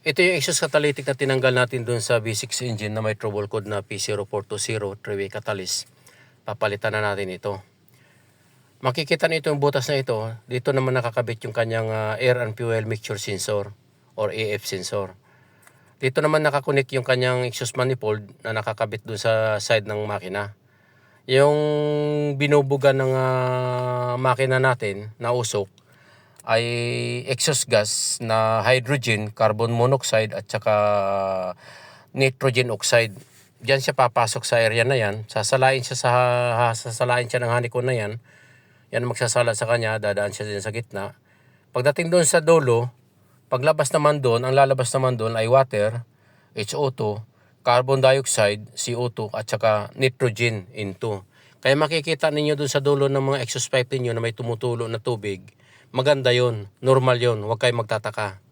Ito yung exhaust catalytic na tinanggal natin dun sa V6 engine na may trouble code na P0420 3-way catalyst. Papalitan na natin ito. Makikita nito yung butas na ito. Dito naman nakakabit yung kanyang air and fuel mixture sensor or AF sensor. Dito naman nakakunik yung kanyang exhaust manifold na nakakabit dun sa side ng makina. Yung binubuga ng makina natin na usok ay exhaust gas na hydrogen, carbon monoxide at saka nitrogen oxide. Diyan siya papasok sa area na yan. Sasalain siya ng honeycomb na yan. Yan magsasala sa kanya, dadaan siya din sa gitna. Pagdating doon sa dulo, paglabas naman doon, ang lalabas naman doon ay water, HO2, carbon dioxide, CO2 at saka nitrogen N2. Kaya makikita ninyo doon sa dulo ng mga exhaust pipe ninyo na may tumutulo na tubig. Maganda yon, normal yon, huwag kayong magtataka.